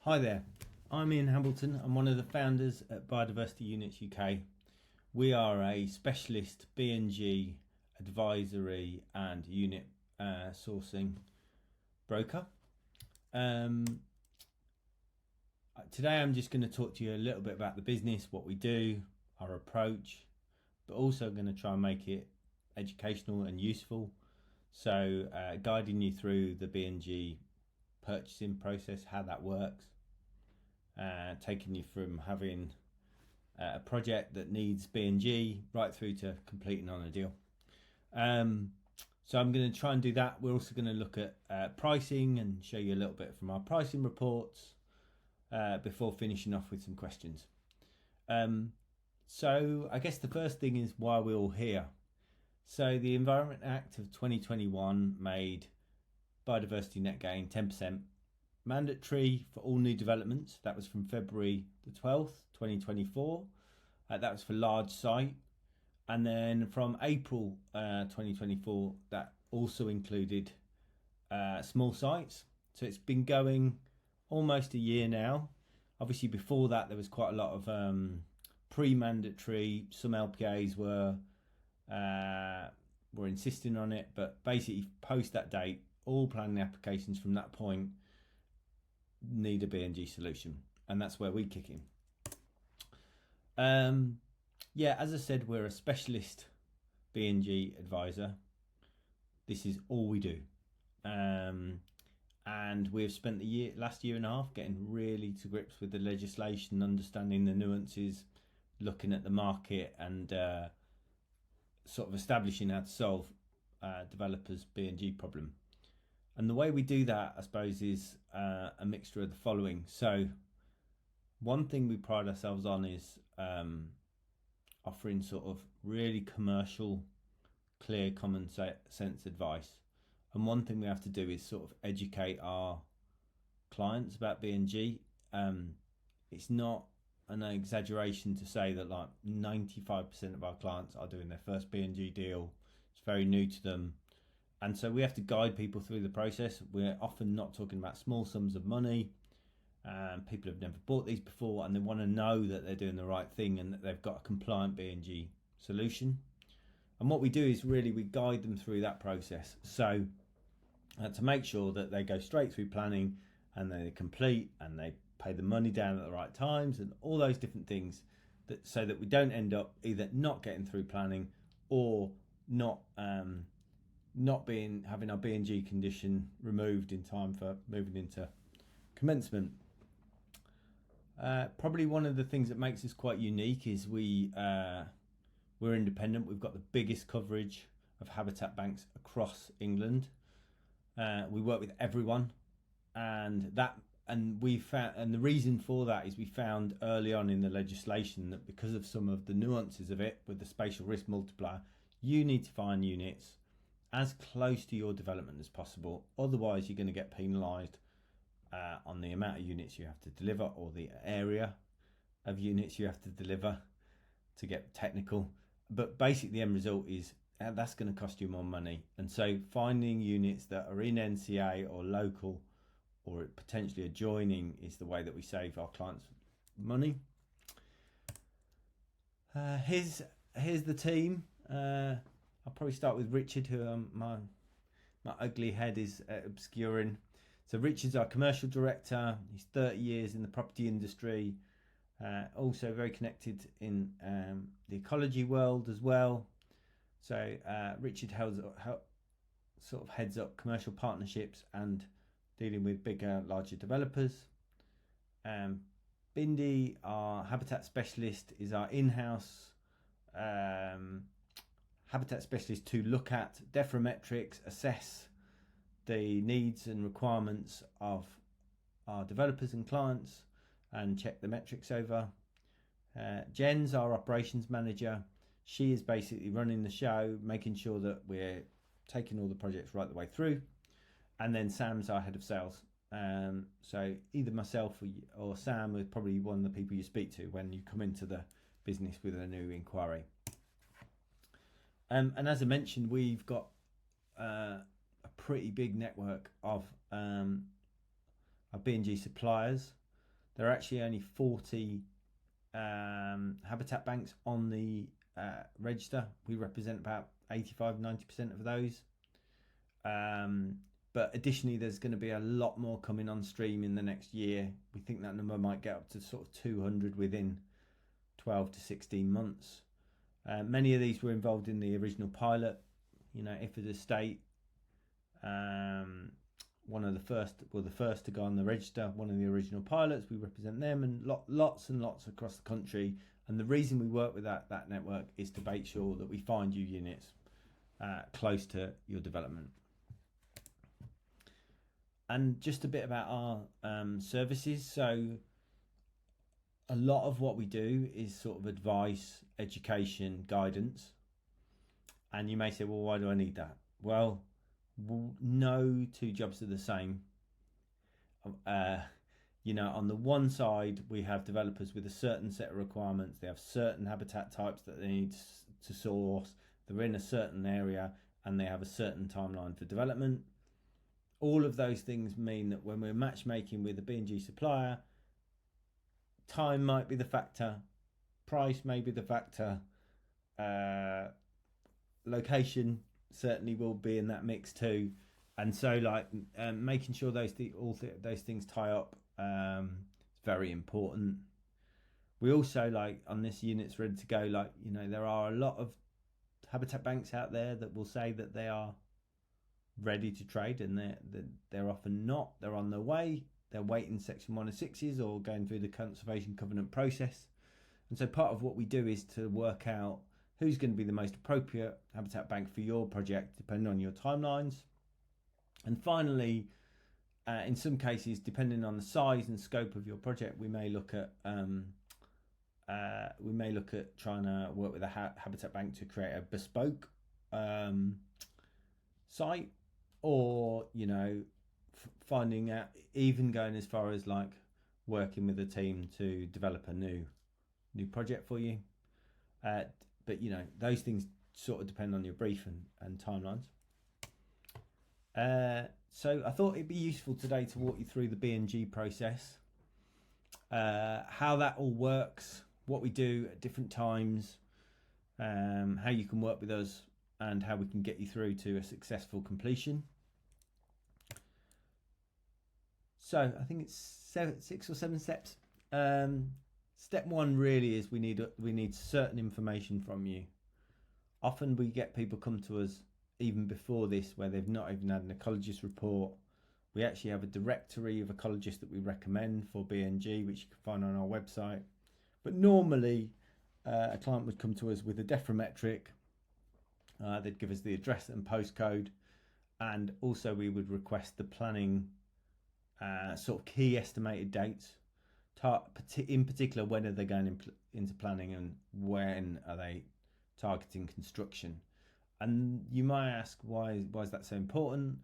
Hi there, I'm Ian Hamilton. I'm one of the founders at Biodiversity Units UK. We are a specialist B&G advisory and unit sourcing broker. Today I'm just going to talk to you a little bit about the business, what we do, our approach, but also going to try and make it educational and useful. So guiding you through the B&G purchasing process, how that works. Taking you from having a project that needs B&G right through to completing on a deal. So I'm going to try and do that. We're also going to look at pricing and show you a little bit from our pricing reports before finishing off with some questions. So I guess the first thing is why we're all here. So the Environment Act of 2021 made biodiversity net gain 10% mandatory for all new developments. That was from February the 12th, 2024. That was for large site. And then from April 2024, that also included small sites. So it's been going almost a year now. Obviously before that there was quite a lot of pre-mandatory. Some LPAs were insisting on it, but basically post that date, all planning applications from that point need a B&G solution, and that's where we kick in. As I said, we're a specialist B&G advisor. This is all we do, and we've spent the last year and a half getting really to grips with the legislation, understanding the nuances, looking at the market, and sort of establishing how to solve developers' B&G problem. And the way we do that, I suppose, is a mixture of the following. So one thing we pride ourselves on is offering sort of really commercial, clear, common sense advice. And one thing we have to do is sort of educate our clients about B&G. It's not an exaggeration to say that like 95% of our clients are doing their first B&G deal. It's very new to them. And so we have to guide people through the process. We're often not talking about small sums of money. People have never bought these before and they want to know that they're doing the right thing and that they've got a compliant B&G solution. And what we do is really we guide them through that process. So to make sure that they go straight through planning and they complete and they pay the money down at the right times and all those different things, so that we don't end up either not getting through planning or not having our B&G condition removed in time for moving into commencement. Probably one of the things that makes us quite unique is we're independent. We've got the biggest coverage of habitat banks across England. We work with everyone, and the reason for that is we found early on in the legislation that because of some of the nuances of it with the spatial risk multiplier, you need to find units as close to your development as possible. Otherwise you're going to get penalised on the amount of units you have to deliver or the area of units you have to deliver, to get technical. But basically the end result is that's going to cost you more money. And so finding units that are in NCA or local or potentially adjoining is the way that we save our clients money. Here's the team. I'll probably start with Richard, who my ugly head is obscuring. So Richard's our commercial director. He's 30 years in the property industry. Also very connected in the ecology world as well. So Richard sort of heads up commercial partnerships and dealing with bigger, larger developers. Bindi, our habitat specialist, is our in-house habitat specialist to look at dephrometrics, assess the needs and requirements of our developers and clients and check the metrics over. Jen's our operations manager. She is basically running the show, making sure that we're taking all the projects right the way through. And then Sam's our head of sales. So either myself or Sam is probably one of the people you speak to when you come into the business with a new inquiry. And as I mentioned, we've got a pretty big network of B&G suppliers. there are actually only 40 habitat banks on the register. We represent about 85-90% of those. But additionally, there's going to be a lot more coming on stream in the next year. We think that number might get up to sort of 200 within 12 to 16 months. Many of these were involved in the original pilot. You know, Iford Estate, one of the first to go on the register, one of the original pilots. We represent them, and lots and lots across the country. And the reason we work with that network is to make sure that we find you units close to your development. And just a bit about our services. So a lot of what we do is sort of advice, education, guidance. And you may say, well, why do I need that? Well, no two jobs are the same. You know, on the one side, we have developers with a certain set of requirements. They have certain habitat types that they need to source. They're in a certain area and they have a certain timeline for development. All of those things mean that when we're matchmaking with a B&G supplier, time might be the factor, price may be the factor, location certainly will be in that mix too. And so like making sure those things tie up is very important. We also, like on this unit's ready to go, like, you know, there are a lot of habitat banks out there that will say that they are ready to trade, and they're often not. They're on their way. They're waiting Section 106s or going through the conservation covenant process. And so part of what we do is to work out who's going to be the most appropriate habitat bank for your project, depending on your timelines. And finally, in some cases, depending on the size and scope of your project, we may look at trying to work with a habitat bank to create a bespoke site, or, you know, finding out, even going as far as like working with a team to develop a new project for you. But you know, those things sort of depend on your brief and timelines. So I thought it'd be useful today to walk you through the B&G process, how that all works, what we do at different times, how you can work with us, and how we can get you through to a successful completion. So I think it's 6 or 7 steps. Step one really is we need certain information from you. Often we get people come to us even before this where they've not even had an ecologist report. We actually have a directory of ecologists that we recommend for B&G, which you can find on our website. But normally a client would come to us with a defrometric. They'd give us the address and postcode, and also we would request the planning sort of key estimated dates. In particular, when are they going into planning, and when are they targeting construction? And you might ask, why is that so important?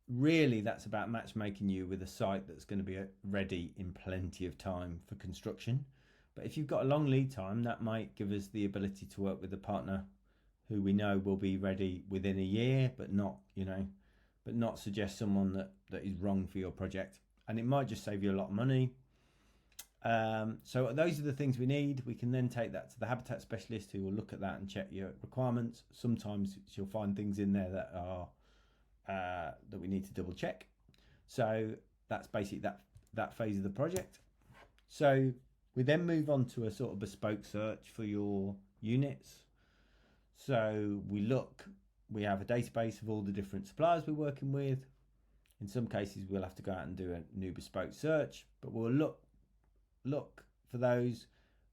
Really, that's about matchmaking you with a site that's going to be ready in plenty of time for construction. But if you've got a long lead time, that might give us the ability to work with a partner who we know will be ready within a year, but not suggest someone that is wrong for your project. And it might just save you a lot of money. So those are the things we need. We can then take that to the habitat specialist, who will look at that and check your requirements. Sometimes you'll find things in there that are that we need to double check. So that's basically that phase of the project. So we then move on to a sort of bespoke search for your units. So we have a database of all the different suppliers we're working with. In some cases, we'll have to go out and do a new bespoke search, but we'll look for those.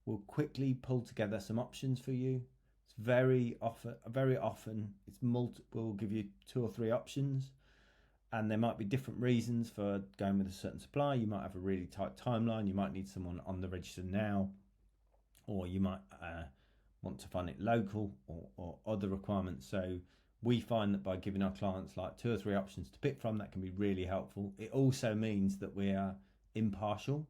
We'll quickly pull together some options for you. It's very often it's we'll give you 2 or 3 options, and there might be different reasons for going with a certain supplier. You might have a really tight timeline. You might need someone on the register now, or you might want to find it local, or other requirements. So we find that by giving our clients like 2 or 3 options to pick from, that can be really helpful. It also means that we are impartial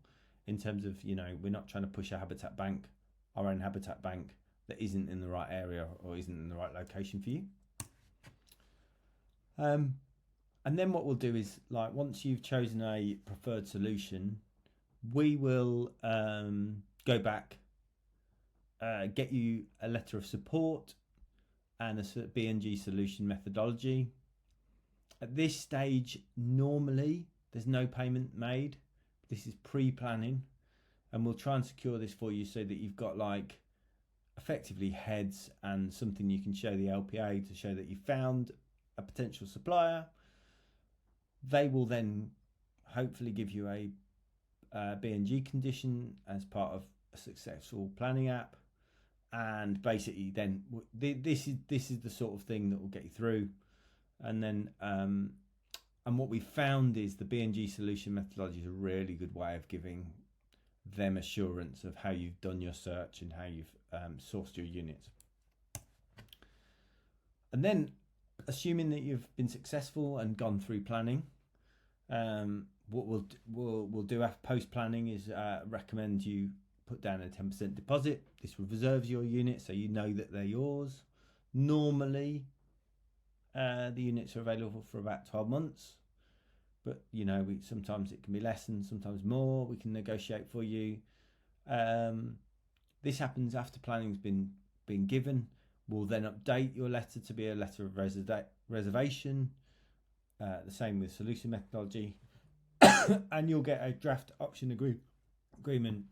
in terms of, you know, we're not trying to push our own habitat bank that isn't in the right area or isn't in the right location for you. And then what we'll do is, like, once you've chosen a preferred solution, we will go back, get you a letter of support and a BNG solution methodology. At this stage, normally there's no payment made. This is pre-planning, and we'll try and secure this for you so that you've got like effectively heads and something you can show the LPA to show that you found a potential supplier. They will then hopefully give you a BNG condition as part of a successful planning app, and basically then this is the sort of thing that will get you through. And then and what we found is the BNG solution methodology is a really good way of giving them assurance of how you've done your search and how you've sourced your units. And then, assuming that you've been successful and gone through planning, what we'll do after post planning is recommend you put down a 10% deposit. This reserves your unit so you know that they're yours. Normally, the units are available for about 12 months, but you know, sometimes it can be less and sometimes more. We can negotiate for you. This happens after planning's been given. We'll then update your letter to be a letter of reservation. The same with solution methodology. And you'll get a draft option agreement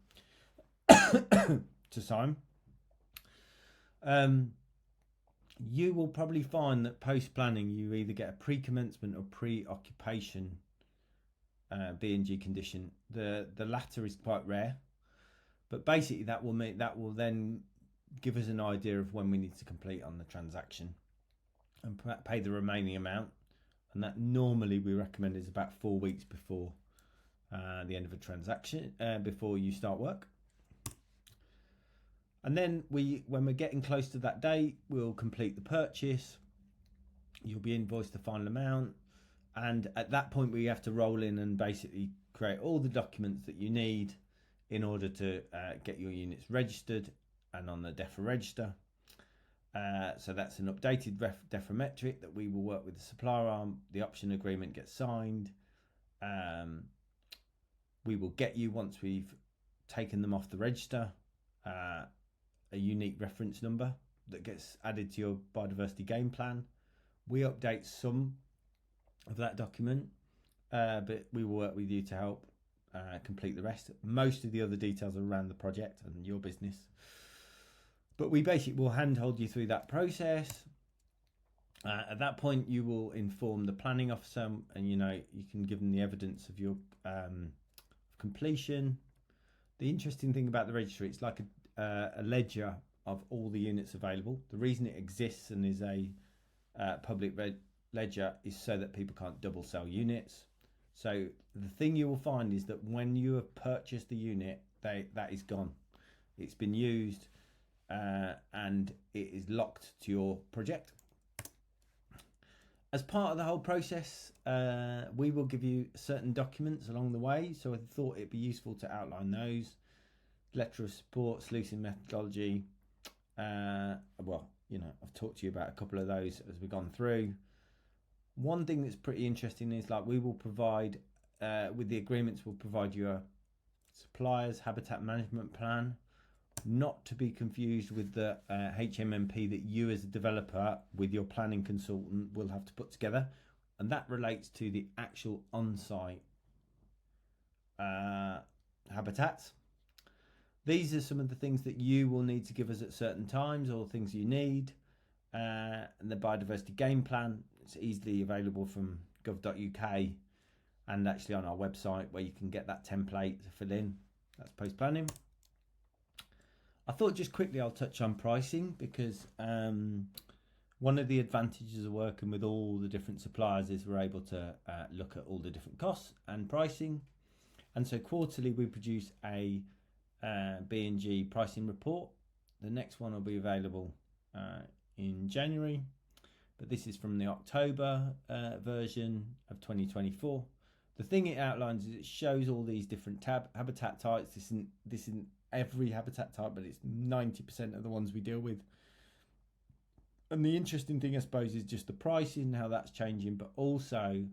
to sign. You will probably find that post-planning you either get a pre-commencement or pre-occupation BNG condition. The latter is quite rare, but basically that will then give us an idea of when we need to complete on the transaction and pay the remaining amount. And that normally we recommend is about 4 weeks before the end of a transaction, before you start work. And then when we're getting close to that date, we'll complete the purchase. You'll be invoiced the final amount. And at that point, we have to roll in and basically create all the documents that you need in order to get your units registered and on the DEFRA register. So that's an updated DEFRA metric that we will work with the supplier on. The option agreement gets signed. We will get you, once we've taken them off the register, a unique reference number that gets added to your biodiversity game plan. We update some of that document, but we will work with you to help complete the rest. Most of the other details are around the project and your business, but we basically will handhold you through that process. At that point, you will inform the planning officer, and you can give them the evidence of your completion. The interesting thing about the registry, it's like a ledger of all the units available. The reason it exists and is a public ledger is so that people can't double sell units. So the thing you will find is that when you have purchased the unit, that is gone. It's been used and it is locked to your project. As part of the whole process, we will give you certain documents along the way. So I thought it'd be useful to outline those. Letter of support, solution methodology. I've talked to you about a couple of those as we've gone through. One thing that's pretty interesting is we will provide, with the agreements, we'll provide you a supplier's habitat management plan, not to be confused with the HMMP that you as a developer with your planning consultant will have to put together. And that relates to the actual on-site habitats. These are some of the things that you will need to give us at certain times, or things you need. And the biodiversity game plan, it's easily available from gov.uk and actually on our website, where you can get that template to fill in. That's post planning. I thought just quickly I'll touch on pricing, because one of the advantages of working with all the different suppliers is we're able to look at all the different costs and pricing. And so quarterly we produce a B&G pricing report. The next one will be available in January, but this is from the October version of 2024. The thing it outlines is it shows all these different habitat types. This isn't every habitat type, but it's 90% of the ones we deal with. And the interesting thing, I suppose, is just the pricing and how that's changing, but also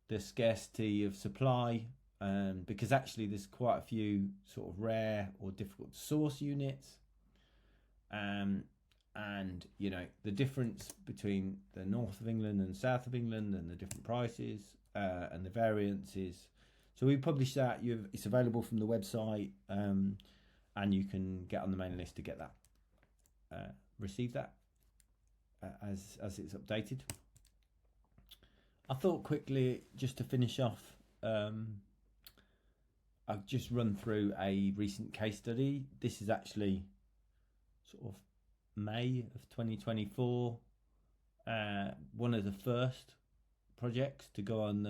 the scarcity of supply. Because actually, there's quite a few sort of rare or difficult to source units. And the difference between the north of England and south of England, and the different prices and the variances. So we publish that. It's available from the website, and you can get on the mailing list to get that, receive that as it's updated. I thought quickly, just to finish off, I've just run through a recent case study. This is actually sort of May of 2024. One of the first projects to go on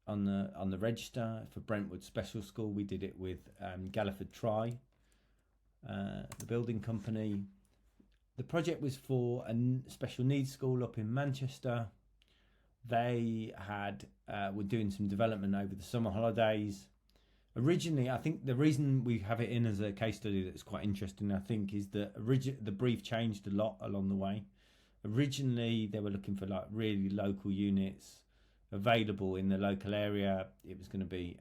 the register for Brentwood Special School. We did it with Galliford Try, the building company. The project was for a special needs school up in Manchester. They were doing some development over the summer holidays. Originally, I think the reason we have it in as a case study that's quite interesting, I think, is that the brief changed a lot along the way. Originally, they were looking for like really local units available in the local area. It was going to be,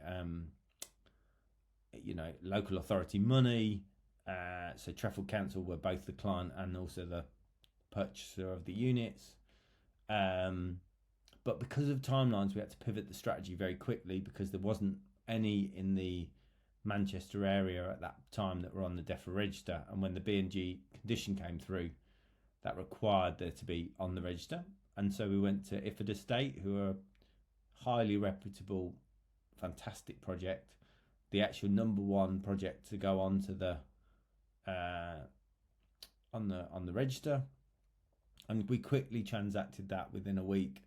local authority money. So Treford Council were both the client and also the purchaser of the units. But because of timelines, we had to pivot the strategy very quickly, because there wasn't any in the Manchester area at that time that were on the DEFRA register. And when the B&G condition came through, that required there to be on the register. And so we went to Iford Estate, who are a highly reputable, fantastic project, the actual number one project to go on to the on the register. And we quickly transacted that within a week,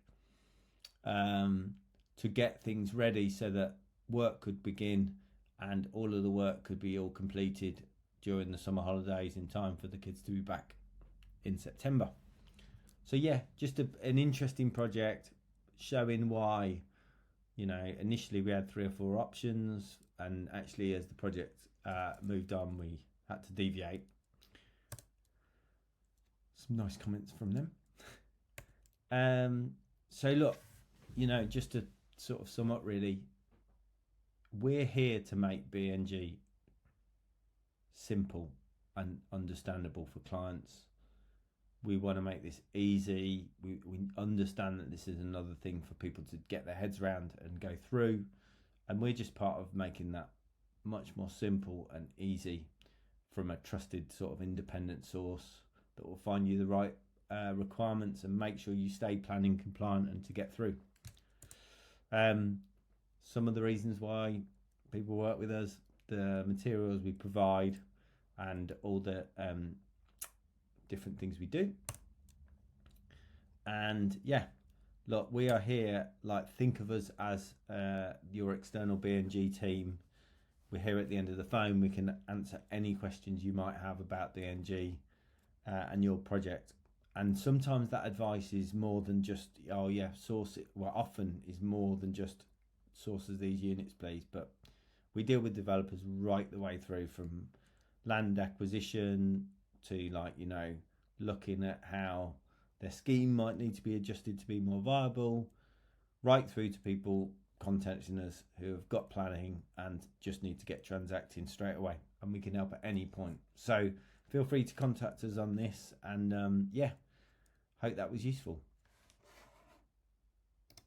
to get things ready so that work could begin and all of the work could be all completed during the summer holidays in time for the kids to be back in September. So yeah, just an interesting project, showing why, initially we had 3 or 4 options, and actually as the project moved on, we had to deviate. Some nice comments from them. So look, just to sort of sum up really, we're here to make B&G simple and understandable for clients. We want to make this easy. We understand that this is another thing for people to get their heads around and go through, and we're just part of making that much more simple and easy from a trusted sort of independent source that will find you the right requirements and make sure you stay planning compliant and to get through. Some of the reasons why people work with us, the materials we provide, and all the different things we do. And yeah, look, we are here, think of us as your external B&G team. We're here at the end of the phone. We can answer any questions you might have about B&G and your project. And sometimes that advice is more than just, source it. Well, often is more than just sources these units, please. But we deal with developers right the way through, from land acquisition to looking at how their scheme might need to be adjusted to be more viable, right through to people contacting us who have got planning and just need to get transacting straight away, and we can help at any point. So feel free to contact us on this, and hope that was useful.